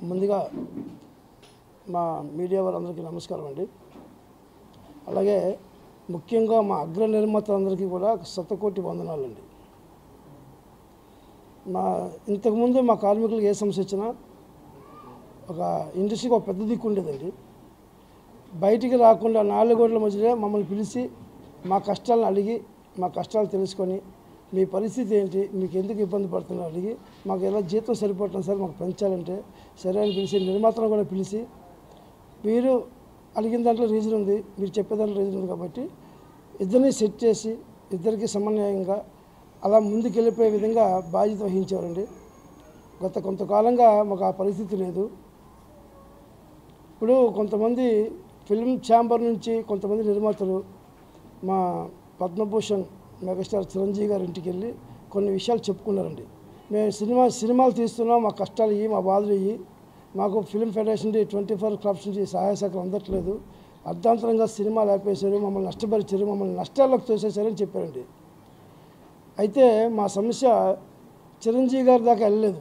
ముందుగా మా మీడియా వారందరికీ నమస్కారం అండి. అలాగే ముఖ్యంగా మా అగ్ర నిర్మాతలందరికీ కూడా శతకోటి వందనాలండి. ఇంతకుముందు మా కార్మికులకు ఏ సమస్య వచ్చినా ఒక ఇండస్ట్రీకి ఒక పెద్ద దిక్కు ఉండేదండి. బయటికి రాకుండా 4 గోడల మధ్యలో మమ్మల్ని పిలిచి మా కష్టాలను అడిగి మా కష్టాలు తెలుసుకొని మీ పరిస్థితి ఏంటి, మీకు ఎందుకు ఇబ్బంది పడుతున్నారు అడిగి మాకు ఎలా జీతం సరిపోతుంది సార్, మాకు పెంచాలంటే సరే అని పిలిచి నిర్మాతలను కూడా పిలిచి మీరు అడిగిన దాంట్లో రీజన్ ఉంది, మీరు చెప్పే దాంట్లో రీజన్ ఉంది కాబట్టి ఇద్దరిని సెట్ చేసి ఇద్దరికి సమన్వయంగా అలా ముందుకెళ్ళిపోయే విధంగా బాధ్యత వహించేవారండి. గత కొంతకాలంగా మాకు ఆ పరిస్థితి లేదు. ఇప్పుడు కొంతమంది ఫిల్మ్ ఛాంబర్ నుంచి కొంతమంది నిర్మాతలు మా పద్మభూషణ్ మెగాస్టార్ చిరంజీవి గారి ఇంటికి వెళ్ళి కొన్ని విషయాలు చెప్పుకున్నారండి. మేము సినిమాలు తీస్తున్నాం, మా కష్టాలు ఇవి, మా బాధలు ఇవి, మాకు ఫిల్మ్ ఫెడరేషన్ 24 క్లబ్స్ నుంచి సహాయ సహకారం అందట్లేదు, అర్ధాంతరంగా సినిమాలు ఆపేశారు, మమ్మల్ని నష్టపరిచారు, మమ్మల్ని నష్టాల్లోకి తోసేశారని చెప్పారండి. అయితే మా సమస్య చిరంజీవి గారి దాకా వెళ్ళలేదు.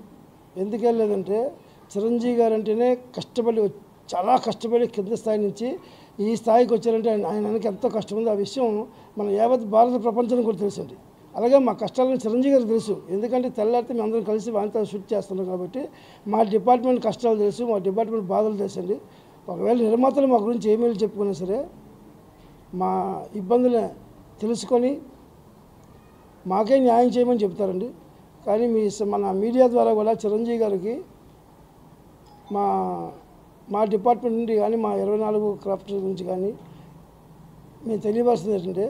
ఎందుకు వెళ్ళలేదంటే చిరంజీవి గారు అంటేనే కష్టపడి చాలా కష్టపడి కింద స్థాయి నుంచి ఈ స్థాయికి వచ్చారంటే ఆయనకి ఎంతో కష్టం ఉంది. ఆ విషయం మన యావత్ భారత ప్రపంచానికి కూడా తెలుసండి. అలాగే మా కష్టాలను చిరంజీవి గారికి తెలుసు. ఎందుకంటే తెల్లారితే మేము అందరం కలిసి వాంతా షూట్ చేస్తున్నాం కాబట్టి మా డిపార్ట్మెంట్ కష్టాలు తెలుసు, మా డిపార్ట్మెంట్ బాధలు తెలుసండి. ఒకవేళ నిర్మాతలు మా గురించి ఏమేమి చెప్పుకున్నా సరే మా ఇబ్బందులు తెలుసుకొని మాకే న్యాయం చేయమని చెప్తారండి. కానీ మన మీడియా ద్వారా కూడా చిరంజీవి గారికి మా డిపార్ట్మెంట్ నుండి కానీ మా 24 క్రాఫ్ట్ నుంచి కానీ మేము తెలియవలసింది ఏంటంటే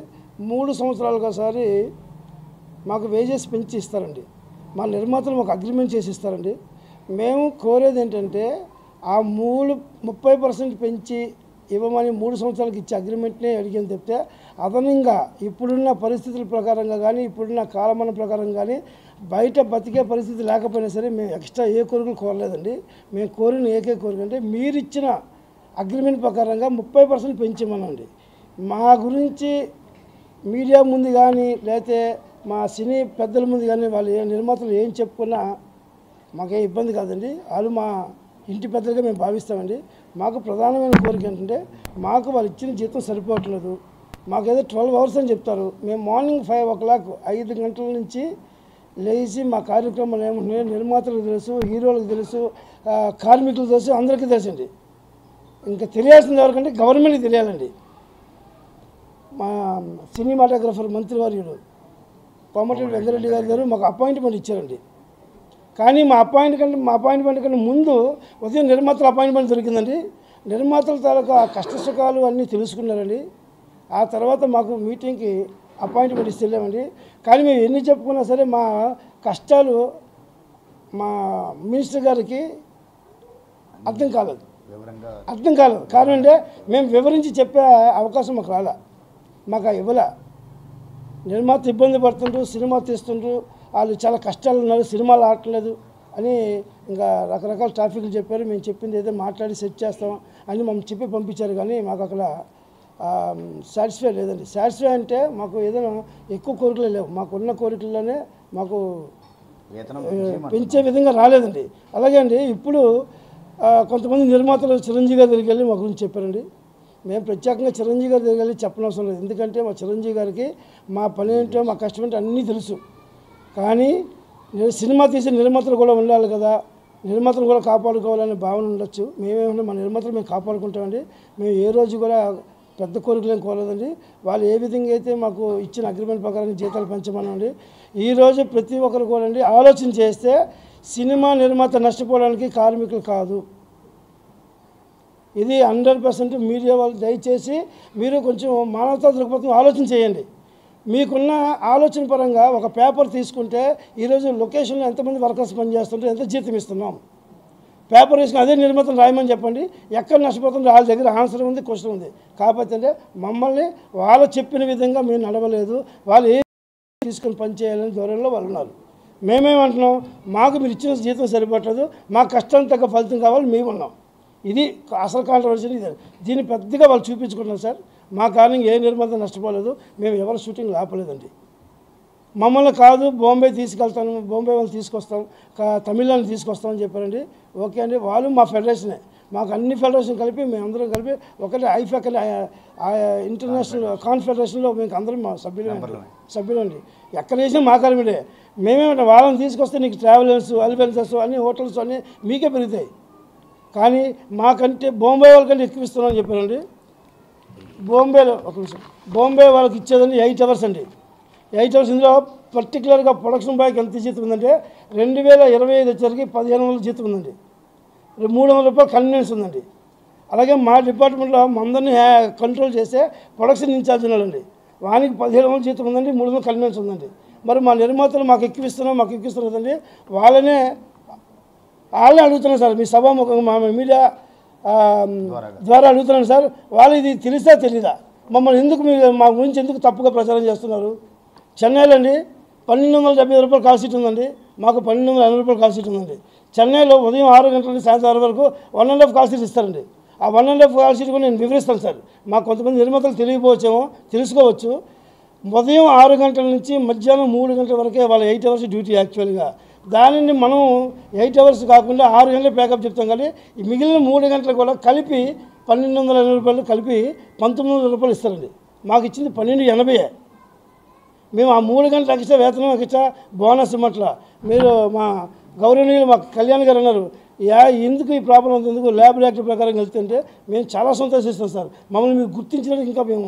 3 సంవత్సరాలకు ఒకసారి మాకు వేజెస్ పెంచి ఇస్తారండి. మా నిర్మాతలు మాకు అగ్రిమెంట్ చేసి ఇస్తారండి. మేము కోరేది ఏంటంటే ఆ 30% పెంచి ఇవ్వమని 3 సంవత్సరాలకు ఇచ్చే అగ్రిమెంట్నే అడిగాను తప్పితే అదనంగా ఇప్పుడున్న పరిస్థితుల ప్రకారంగా కానీ ఇప్పుడున్న కాలమాన ప్రకారం కానీ బయట బతికే పరిస్థితి లేకపోయినా సరే మేము ఎక్స్ట్రా ఏ కోరికలు కోరలేదండి. మేము కోరిన ఏకే కోరిక అంటే మీరు ఇచ్చిన అగ్రిమెంట్ ప్రకారంగా 30% పెంచమనండి. మా గురించి మీడియా ముందు కానీ లేకపోతే మా సినీ పెద్దల ముందు కానీ వాళ్ళు నిర్మాతలు ఏం చెప్పుకున్నా మాకేం ఇబ్బంది కాదండి. వాళ్ళు మా ఇంటి పెద్దలుగా మేము భావిస్తామండి. మాకు ప్రధానమైన కోరిక ఏంటంటే మాకు వాళ్ళు ఇచ్చిన జీతం సరిపోవట్లేదు. మాకేదో 12 అవర్స్ అని చెప్తారు. మేము మార్నింగ్ 5 o'clock 5 గంటల నుంచి లేచి మా కార్యక్రమాలు ఏముంటున్నాయో నిర్మాతలకు తెలుసు, హీరోలకు తెలుసు, కార్మికులకు తెలుసు, అందరికీ తెలుసండి. ఇంకా తెలియాల్సింది ఎవరికంటే గవర్నమెంట్కి తెలియాలండి. మా సినిమాటోగ్రఫర్ మంత్రివర్యుడు కోమటిరెడ్డి వెంకరెడ్డి గారు మాకు అపాయింట్మెంట్ ఇచ్చారండి. కానీ మా అపాయింట్మెంట్ కన్నా ముందు ఉదయం నిర్మాతల అపాయింట్మెంట్ దొరికిందండి. నిర్మాతల తాలూకా కష్టసుఖాలు అన్నీ తెలుసుకున్నారండి. ఆ తర్వాత మాకు మీటింగ్కి అపాయింట్మెంట్ ఇస్తే వెళ్ళామండి. కానీ మేము ఎన్ని చెప్పుకున్నా సరే మా కష్టాలు మా మినిస్టర్ గారికి అర్థం కాలేదు. కారణం అంటే మేము వివరించి చెప్పే అవకాశం మాకు రాలే, మాకు ఇవ్వలే. నిర్మాత ఇబ్బంది పడుతుండ్రు, సినిమా తీస్తుండ్రు, వాళ్ళు చాలా కష్టాలు ఉన్నారు, సినిమాలు ఆడట్లేదు అని ఇంకా రకరకాల టాపిక్లు చెప్పారు. మేము చెప్పింది ఏదో మాట్లాడి సెట్ చేస్తాం అని మమ్మల్ని చెప్పి పంపించారు. కానీ మాకు అక్కడ సాటిస్ఫై లేదండి. సాటిస్ఫై అంటే మాకు ఏదైనా ఎక్కువ కోరికలు లేవు, మాకున్న కోరికల్లోనే మాకు పెంచే విధంగా రాలేదండి. అలాగే అండి ఇప్పుడు కొంతమంది నిర్మాతలు చిరంజీవి గారి దగ్గరికి వెళ్ళి మా గురించి చెప్పారండి. మేము ప్రత్యేకంగా చిరంజీవి గారి దగ్గరికి వెళ్ళి చెప్పనవసరం లేదు. ఎందుకంటే మా చిరంజీవి గారికి మా పని ఏంటో మా కష్టం ఏంటో అన్నీ తెలుసు. కానీ సినిమా తీసే నిర్మాతలు కూడా ఉండాలి కదా, నిర్మాతలు కూడా కాపాడుకోవాలనే భావన ఉండొచ్చు. మేమేమంటే మా నిర్మాతలు మేము కాపాడుకుంటామండి. మేము ఏ రోజు కూడా పెద్ద కోరికలు ఏం కోరలేదండి. వాళ్ళు ఏ విధంగా అయితే మాకు ఇచ్చిన అగ్రిమెంట్ ప్రకారం జీతాలు పెంచమనండి. ఈరోజు ప్రతి ఒక్కరు కూడా అండి ఆలోచన చేస్తే సినిమా నిర్మాత నష్టపోవడానికి కార్మికులు కాదు. ఇది 100% మీడియా వాళ్ళు దయచేసి మీరు కొంచెం మానవతా దృక్పథం ఆలోచన చేయండి. మీకున్న ఆలోచన పరంగా ఒక పేపర్ తీసుకుంటే ఈరోజు లొకేషన్లో ఎంతమంది వర్కర్స్ పనిచేస్తుంటే ఎంత జీతం ఇస్తున్నాం, పేపర్ వేసుకుని అదే నిర్మాతలు రాయమని చెప్పండి. ఎక్కడ నష్టపోతుందో వాళ్ళ దగ్గర ఆన్సర్ ఉంది, క్వశ్చన్ ఉంది. కాకపోతే అంటే మమ్మల్ని వాళ్ళు చెప్పిన విధంగా మేము నడవలేదు, వాళ్ళు ఏ తీసుకొని పనిచేయాలని ధోరణిలో వాళ్ళు ఉన్నారు. మేమేమంటున్నాం, మాకు మీరు ఇచ్చిన జీతం సరిపడలేదు, మా కష్టానికి తగ్గ ఫలితం కావాలి, మేము ఉన్నాం. ఇది అసలు కాంట్రవర్సీ. ఇది దీన్ని పెద్దగా వాళ్ళు చూపించుకుంటున్నారు సార్. మా కారణంగా ఏ నిర్మాత నష్టపోలేదు, మేము ఎవరు షూటింగ్ ఆపలేదండి. మమ్మల్ని కాదు బాంబే తీసుకెళ్తాను, బాంబే వాళ్ళని తీసుకొస్తాం, తమిళనాడు తీసుకొస్తామని చెప్పారండి. ఓకే అండి, వాళ్ళు మా ఫెడరేషనే, మాకు అన్ని ఫెడరేషన్ కలిపి మేమందరం కలిపి ఒకటి ఐఫెక్ అని ఇంటర్నేషనల్ కాన్ఫెడరేషన్లో మేము అందరం మా సభ్యులు అండి. ఎక్కడ వేసినా మా కార్మికుడే. మేమేమంటే వాళ్ళని తీసుకొస్తే నీకు ట్రావెలర్స్, అలివెన్సెస్ అన్ని హోటల్స్ అన్నీ మీకే పెరుగుతాయి, కానీ మాకంటే బాంబే వాళ్ళకంటే ఎక్కువ ఇస్తున్నామని చెప్పారండి. బాంబేలో ఒక నిమిషం, బాంబే వాళ్ళకి ఇచ్చేదండి 8 అవర్స్ అండి. 8 అవర్స్. ఇందులో పర్టికులర్గా ప్రొడక్షన్ బాయ్కి ఎంత జీతం ఉందంటే 2025 వచ్చేసరికి 1500 జీతం ఉందండి. 300 రూపాయలు కన్వీనియన్స్ ఉందండి. అలాగే మా డిపార్ట్మెంట్లో అందరినీ కంట్రోల్ చేసే ప్రొడక్షన్ ఇన్ఛార్జ్ ఉన్నాడండి, వానికి 1700 జీతం ఉందండి, 300 కన్వీనియన్స్ ఉందండి. మరి మా నిర్మాతలు మాకు ఎక్కిస్తున్నారండి, వాళ్ళనే అడుగుతున్నాను సార్, మీ సభాముఖంగా మా మీడియా ద్వారా అడుగుతున్నాను సార్, వాళ్ళు ఇది తెలుసా తెలీదా, మమ్మల్ని ఎందుకు మీరు మా గురించి ఎందుకు తప్పుగా ప్రచారం చేస్తున్నారు? చెన్నైలో అండి 1275 రూపాయలు కాల్ సీట్ ఉందండి, మాకు 1280 రూపాయలు కాల్ సీట్ ఉందండి. చెన్నైలో ఉదయం 6 గంటల నుంచి సాయంత్రం 6 వరకు 1.5 కాల్ సీట్ ఇస్తారండి. ఆ 1.5 కాల్ సీట్ కూడా నేను వివరిస్తాను సార్. మాకు కొంతమంది నిర్మాతలు తెలియకపోవచ్చేమో, తెలుసుకోవచ్చు. ఉదయం 6 గంటల నుంచి మధ్యాహ్నం 3 గంటల వరకే వాళ్ళ 8 అవర్స్ డ్యూటీ యాక్చువల్గా. దానిని మనం 8 అవర్స్ కాకుండా 6 గంటలు ప్యాకప్ చెప్తాం, కానీ ఈ మిగిలిన 3 గంటలు కూడా కలిపి 1280 రూపాయలు కలిపి 1900 రూపాయలు ఇస్తారండి. మాకు ఇచ్చింది 1280. మేము ఆ 3 గంటలు ఎక్స్ట్రా వేతనం ఎక్స్ట్రా బోనస్ ఇవ్వట్లా. మీరు మా గౌరవనీయులు మా కళ్యాణ్ గారు అన్నారు, ఎందుకు ఈ ప్రాబ్లం ఉంది, ఎందుకు ల్యాబ్ యాక్ట్ ప్రకారం వెళ్తుంటే మేము చాలా సంతోషిస్తాం సార్. మమ్మల్ని మీరు గుర్తించినట్టు ఇంకా మేము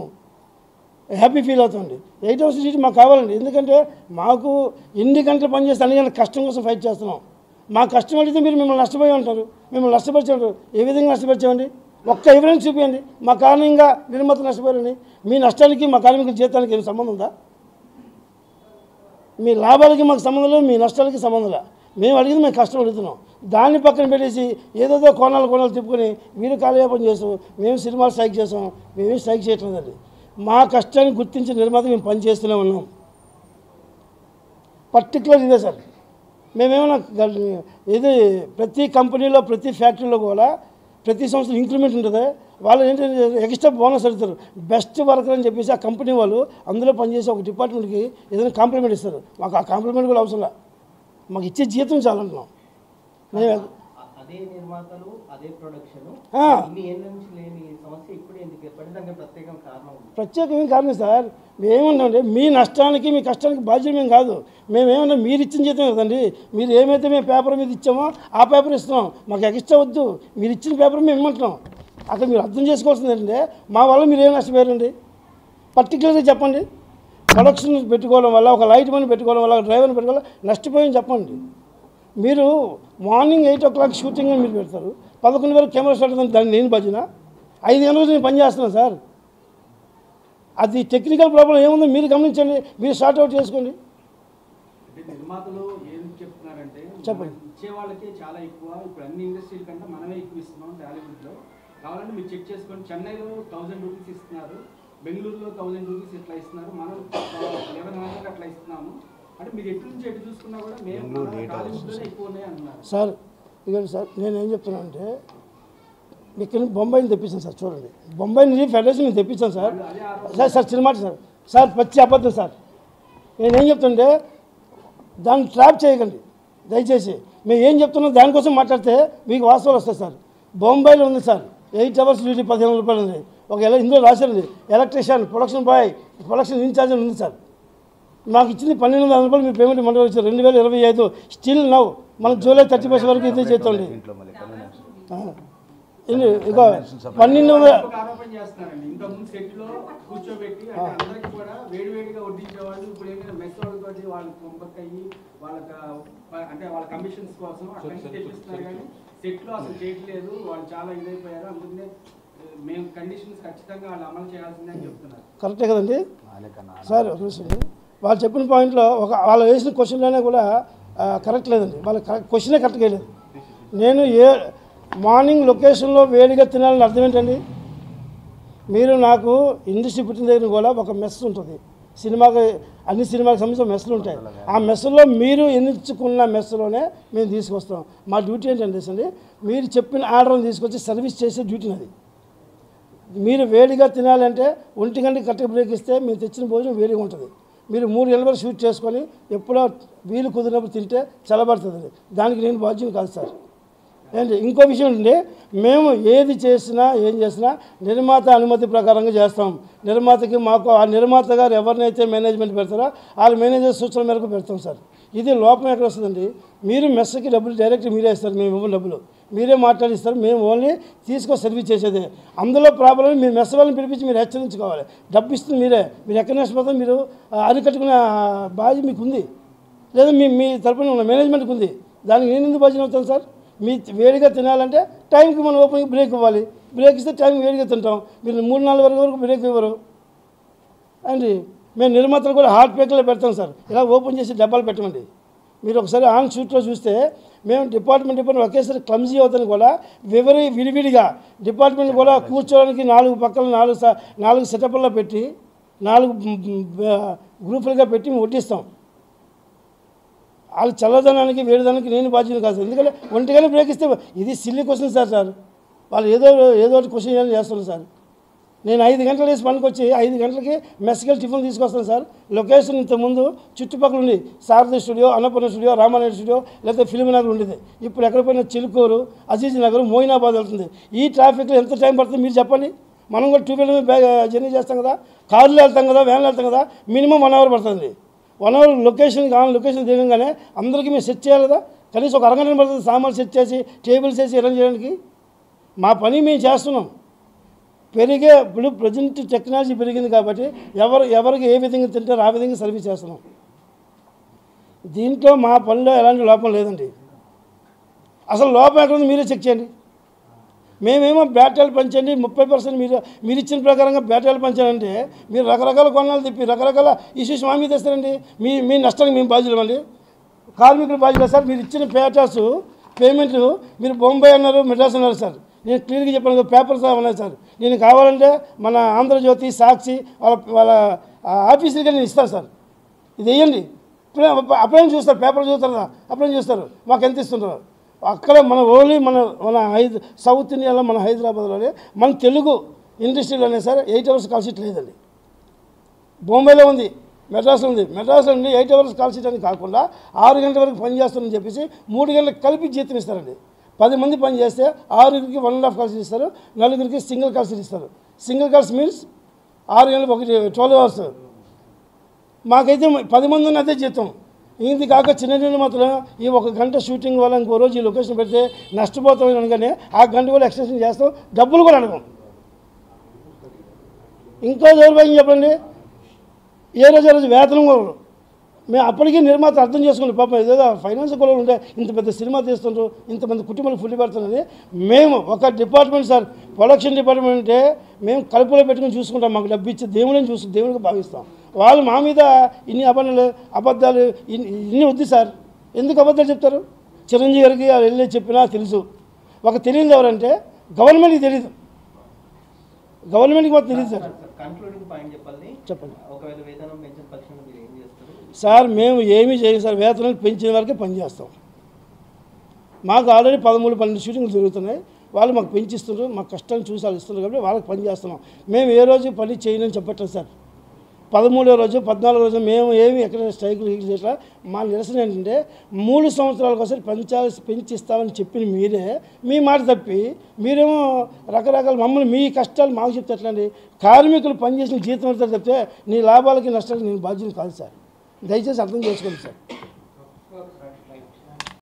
హ్యాపీ ఫీల్ అవుతుంది. 8 అవర్స్ సీట్ మాకు కావాలండి, ఎందుకంటే మాకు ఎన్ని గంటలు పనిచేస్తే అన్ని గంటల కష్టం కోసం ఫైట్ చేస్తున్నాం. మా కష్టం అడిగితే మీరు మిమ్మల్ని నష్టపోయి ఉంటారు, మిమ్మల్ని నష్టపరిచారు. ఏ విధంగా నష్టపరిచామండి? ఒక్క ఎవిడెన్స్ చూపించండి. మా కారణంగా నిర్మాతలు నష్టపోయారండి. మీ నష్టానికి మా కార్మికుల జీతానికి ఏమి సంబంధం ఉందా? మీ లాభాలకి మాకు సంబంధం లేదు, మీ నష్టాలకి సంబంధం లేదు. మేము అడిగింది మేము కష్టం అడుగుతున్నాం. దాన్ని పక్కన పెట్టేసి ఏదేదో కోణాలు తిప్పుకొని మీరు కాలయాపన చేస్తాం, మేము సినిమాలు స్ట్రైక్ చేస్తాం. మేమేం స్ట్రైక్ చేయట్లేదండి. మా కష్టాన్ని గుర్తించిన నిర్మాత మేము పనిచేస్తూనే ఉన్నాం. పర్టికులర్ ఇదే సార్. మేమేమన్నా ఇది ప్రతి కంపెనీలో ప్రతి ఫ్యాక్టరీలో కూడా ప్రతి సంవత్సరం ఇంక్రిమెంట్ ఉంటుంది. వాళ్ళు ఏంటంటే ఎక్స్ట్రా బోనస్ అడుగుతారు. బెస్ట్ వర్కర్ అని చెప్పేసి ఆ కంపెనీ వాళ్ళు అందులో పనిచేసే ఒక డిపార్ట్మెంట్కి ఏదైనా కాంప్లిమెంట్ ఇస్తారు. మాకు ఆ కాంప్లిమెంట్ కూడా అవసరం లేదు, మాకు ఇచ్చే జీతం చాలంటున్నాం. మేము ప్రత్యేకమైన కారణం సార్. మేమేమన్నామంటే మీ నష్టానికి మీ కష్టానికి బాధ్యత మేము కాదు. మేమేమన్నా మీరు ఇచ్చిన జీతం కదండి. మీరు ఏమైతే మేము పేపర్ మీద ఇచ్చామో ఆ పేపర్ ఇస్తున్నాం. మాకు ఎక్స్ట్రా వద్దు, మీరు ఇచ్చిన పేపర్ మేము ఇమ్మంటున్నాం. అక్కడ మీరు అర్థం చేసుకోవాల్సింది ఏంటంటే మా వల్ల మీరు ఏం నష్టపోయారండి? పర్టికులర్గా చెప్పండి. ప్రొడక్షన్ పెట్టుకోవడం వల్ల, ఒక లైట్ మని పెట్టుకోవడం వల్ల, డ్రైవర్ని పెట్టుకోవడం నష్టపోయింది చెప్పండి. మీరు మార్నింగ్ 8 o'clock షూటింగ్ అని మీరు పెడతారు, 11 వరకు కెమెరా స్టార్ట్ అవుతుంది, దాన్ని నేను భజన 5 గంటల నేను పని చేస్తున్నాను సార్. అది టెక్నికల్ ప్రాబ్లం ఏముందో మీరు గమనించండి, మీరు సార్ట్ అవుట్ చేసుకోండి. నిర్మాతలు ఏం చెప్తున్నారంటే చెప్పండి, ఇచ్చే వాళ్ళకి చాలా ఎక్కువ, ఇప్పుడు అన్ని ఇండస్ట్రీల కంటే మనమే ఎక్కువ ఇస్తున్నాం టాలీవుడ్లో. కావాలంటే మీరు చెక్ చేసుకోండి. చెన్నైలో 1000 రూపీస్ ఇస్తున్నారు, బెంగళూరులో 1000 రూపీస్ ఇట్లా ఇస్తున్నారు, మనం 1100 అట్లా ఇస్తున్నాము. అంటే మీరు ఎటు నుంచి ఎటు చూసుకున్నా కూడా మేము టాలీవుడ్లోనే ఎక్కువ ఉన్నాయి అంటున్నారు సార్. ఇదండి సార్, నేను ఏం చెప్తున్నానంటే ఇక్కడ బొంబాయిని తెప్పించాను సార్. చూడండి, బొంబాయిని ఫెడరేషన్ నేను తెప్పించాను సార్. సార్ సినిమా సార్ పచ్చి అబద్ధం సార్. నేనేం చెప్తుంటే దాన్ని ట్రాప్ చేయకండి దయచేసి. మేము ఏం చెప్తున్నాం దానికోసం మాట్లాడితే మీకు వాస్తవాలు వస్తాయి సార్. బొంబాయిలో ఉంది సార్ 8 అవర్స్ డ్యూటీ 1500 రూపాయలు ఉంది. ఒక ఇందులో రాశారండి electrician, production boy, production incharge ఉంది సార్. నాకు ఇచ్చింది 1200 రూపాయలు. మీరు పేమెంట్ మండలి వచ్చారు 2025. స్టిల్ నౌ మనం జూలై 31 వరకు ఇదే చేస్తాండి. ఇక 1200 కూర్చోబెట్టి అంటే అందరికి కూడా వేడివేడిగా వడ్డించేవాళ్ళు. ఇప్పుడు ఏంటంటే మెస్ వాళ్ళతోటి వాళ్ళు కొంపక్కయ్యి వాళ్ళకి అంటే వాళ్ళ కమిషన్స్ కోసం అక్కడ తెప్పిస్తున్నారు, కానీ సెట్లో అసలు చేయట్లేదు. వాళ్ళు చాలా ఇదైపోయారు. అందుకనే మేము కండిషన్స్ ఖచ్చితంగా వాళ్ళు అమలు చేయాల్సిందే అని చెప్తున్నారు. కరెక్టే కదండి సార్. వాళ్ళు చెప్పిన పాయింట్లో వాళ్ళు వేసిన క్వశ్చన్లోనే కూడా కరెక్ట్ లేదండి. వాళ్ళ క్వశ్చనే కరెక్ట్గా లేదు. నేను మార్నింగ్ లొకేషన్లో వేడిగా తినాలని అర్థం ఏంటండి? మీరు నాకు ఇండస్ట్రీ పుట్టిన దగ్గర కూడా ఒక మెస్ ఉంటుంది. అన్ని సినిమాకి సంబంధించిన మెస్సులు ఉంటాయి. ఆ మెస్సులో మీరు ఎన్నించుకున్న మెస్సులోనే మేము తీసుకొస్తాం. మా డ్యూటీ ఏంటంటే అండి, మీరు చెప్పిన ఆర్డర్ని తీసుకొచ్చి సర్వీస్ చేసే డ్యూటీ అది. మీరు వేడిగా తినాలంటే 1 గంటకి కరెక్ట్గా బ్రేక్ ఇస్తే మేము తెచ్చిన భోజనం వేడిగా ఉంటుంది. మీరు 3 నెలల వరకు షూట్ చేసుకొని ఎప్పుడో వీలు కుదిరినప్పుడు తింటే చల్లబడుతుంది. దానికి నేను బాధ్యుని కాదు సార్. ఏంటి ఇంకో విషయం ఏంటంటే, మేము ఏది చేసినా ఏం చేసినా నిర్మాత అనుమతి ప్రకారంగా చేస్తాం. నిర్మాతకి మాకు ఆ నిర్మాత గారు ఎవరినైతే మేనేజ్మెంట్ పెడతారో వాళ్ళ మేనేజర్ సూచనల మేరకు పెడతాం సార్. ఇది లోపం ఎక్కడ వస్తుందండి? మీరు మెస్కి డబ్బులు డైరెక్ట్ మీరే ఇస్తారు, మేము ఇవ్వని డబ్బులు మీరే మాట్లాడిస్తారు, మేము ఓన్లీ సర్వీస్ చేసేదే. అందులో ప్రాబ్లం మీరు మెస్ వాళ్ళని పిలిపించి మీరు హెచ్చరించుకోవాలి. డబ్బు ఇస్తుంది మీరే, మీరు ఎక్కడ నష్టపోతాం మీరు అరికట్టుకునే బాధ్యత మీకు ఉంది, లేదా మీ తరపున ఉన్న మేనేజ్మెంట్కి ఉంది. దానికి నేను ఎందుకు బాధ్యత అవుతాను సార్? మీ వేడిగా తినాలంటే టైంకి మనం ఓపెనింగ్ బ్రేక్ ఇవ్వాలి. బ్రేక్ ఇస్తే టైం వేడిగా తింటాం. మీరు 3-4 వరకు బ్రేక్ ఇవ్వరు అండి. మేము నిర్మాతలు కూడా హాట్ ప్యాక్లో పెడతాం సార్. ఇలా ఓపెన్ చేసి డబ్బాలు పెట్టమండి. మీరు ఒకసారి ఆన్ షూట్లో చూస్తే మేము డిపార్ట్మెంట్ ఒకేసారి క్లమ్జీ అవుతాను కూడా విడివిడిగా డిపార్ట్మెంట్ కూడా కూర్చోడానికి 4 పక్కల 4 సెటప్ల్లో పెట్టి 4 గ్రూపులుగా పెట్టి మేము వడ్డిస్తాం. వాళ్ళు చల్లదనానికి వేడిదనానికి నేను బాధ్యత కాదు. ఎందుకంటే ఒంటిగానే బ్రేక్ ఇస్తే ఇది సిల్లీ క్వశ్చన్ సార్. వాళ్ళు ఏదో ఒకటి క్వశ్చన్ చేస్తున్నారు సార్. నేను 5 గంటలు వేసి పనికొచ్చి 5 గంటలకి మెస్కి టిఫిన్ తీసుకొస్తాను సార్. లొకేషన్ ఇంతకుముందు చుట్టుపక్కల ఉండి Sharada studio, Annapurna studio, Ramanaidu studio, లేకపోతే ఫిల్మ్ నగర్ ఉండేది. ఇప్పుడు ఎక్కడ పోయినా చిలుకూరు, అజీజ్ నగర్, మోయినాబాద్ వెళ్తుంది. ఈ ట్రాఫిక్లో ఎంత టైం పడుతుంది మీరు చెప్పండి? మనం కూడా 2 వీలర్ మీద జర్నీ చేస్తాం కదా, కార్లో వెళ్తాం కదా, వ్యాన్లో వెళ్తాం కదా, మినిమం 1 అవర్ పడుతుంది. 1 అవర్ లొకేషన్ దిగంగానే అందరికీ మేము సెట్ చేయాలి కదా. కనీసం ఒక అరగంట పడుతుంది సామాన్లు సెట్ చేసి టేబుల్స్ వేసి అరేంజ్ చేయడానికి. మా పని మేము చేస్తున్నాం. ఇప్పుడు ప్రజెంట్ టెక్నాలజీ పెరిగింది కాబట్టి ఎవరికి ఏ విధంగా తింటారో ఆ విధంగా సర్వీస్ చేస్తున్నాం. దీంట్లో మా పనిలో ఎలాంటి లోపం లేదండి. అసలు లోపం ఎక్కడ ఉంది మీరే చెక్ చేయండి. మేమేమో బ్యాటరీలు పంచండి 30% మీరు ఇచ్చిన ప్రకారంగా బ్యాటరీలు పంచాలంటే మీరు రకరకాల కొనాలు తిప్పి రకరకాల ఇష్యూస్ మా మీద తెస్తారండి. మీ నష్టానికి మేము బాధ్యులమండి. కార్మికులు బాధ్యులు సార్. మీరు ఇచ్చిన పేమెంట్లు మీరు బొంబాయి అన్నారు, మెడ్రాస్ అన్నారు సార్. నేను క్లియర్గా చెప్పాను, పేపర్స్ ఉన్నాయి సార్. నేను కావాలంటే మన ఆంధ్రజ్యోతి, సాక్షి వాళ్ళ ఆఫీసులకి నేను ఇస్తాను సార్. ఇది వేయండి. అప్పుడేం చూస్తారు, పేపర్ చూస్తారా? అప్పుడేం చూస్తారు మాకు ఎంత ఇస్తుంటారు. అక్కడ మన ఓన్లీ మన సౌత్ ఇండియాలో మన హైదరాబాద్లోనే మన తెలుగు ఇండస్ట్రీలోనే సార్ 8 అవర్స్ కాల్ షీట్ లేదండి. బొంబాయిలో ఉంది, మెడ్రాస్లో ఉంది. మెడ్రాస్లో ఉండి 8 అవర్స్ కాల్ షీట్ అని కాకుండా 6 గంటల వరకు పని చేస్తామని చెప్పేసి 3 గంటలకు కలిపి జీతం ఇస్తారండి. 10 మంది పని చేస్తే 6కి 1.5 కాల్ షీట్ ఇస్తారు, 4కి సింగిల్ కాల్ షీట్ ఇస్తారు. సింగిల్ కాల్స్ మీన్స్ 6 గంటలకు 12 అవర్స్. మాకైతే 10 మంది ఉన్న అదే జీతం. ఇది కాక చిన్న మాత్రం ఈ 1 గంట షూటింగ్ వల్ల ఇంకో రోజు ఈ లొకేషన్ పెడితే నష్టపోతామని అనగానే ఆ గంట కూడా ఎక్స్టెన్షన్ చేస్తాం, డబ్బులు కూడా అడగం. ఇంకో దౌర్భాగ్యం చెప్పండి, ఏ రోజు వేతనం కూడా మేము అప్పటికీ నిర్మాత అర్థం చేసుకోండి. పాపం ఏదో ఫైనాన్స్ కూడా ఉంటే ఇంత పెద్ద సినిమా తీస్తుంటారు, ఇంతమంది కుటుంబాలు ఫుల్ పెడుతున్నది. మేము ఒక డిపార్ట్మెంట్ సార్, ప్రొడక్షన్ డిపార్ట్మెంట్ అంటే మేము కలుపులో పెట్టుకుని చూసుకుంటాం. మాకు డబ్బు ఇచ్చి దేవుడికి భావిస్తాం. వాళ్ళు మా మీద ఇన్ని అబద్ధాలు ఇన్ని వద్దు సార్. ఎందుకు అబద్ధాలు చెప్తారు? చిరంజీవి గారికి వెళ్ళి చెప్పినా తెలుసు. ఒక తెలియదు ఎవరంటే గవర్నమెంట్కి తెలియదు, గవర్నమెంట్కి మాకు తెలియదు సార్. చెప్పండి సార్. మేము ఏమీ చేయం సార్, వేతనాలు పెంచిన వరకే పనిచేస్తాం. మాకు ఆల్రెడీ 13-12 షూటింగ్లు జరుగుతున్నాయి. వాళ్ళు మాకు పెంచిస్తున్నారు, మాకు కష్టాన్ని చూసి వాళ్ళు ఇస్తున్నారు కాబట్టి వాళ్ళకి పని చేస్తున్నాం. మేము ఏ రోజు పని చేయనని చెప్పట్లేదు సార్. 13వ రోజు 14వ రోజు మేము ఏమి ఎక్కడ స్ట్రైకులు చేసినా మా నిరసన ఏంటంటే 3 సంవత్సరాలకు ఒకసారి పెంచిస్తామని చెప్పిన మీరే మీ మాట తప్పి మీరేమో రకరకాల మమ్మల్ని మీ కష్టాలు మాకు చెప్తే ఎట్లండి? కార్మికులు పనిచేసిన జీతం తప్పితే నీ లాభాలకి నష్టాలకి నేను బాధ్యత కాదు సార్. దయచేసి అర్థం చేసుకోండి సార్.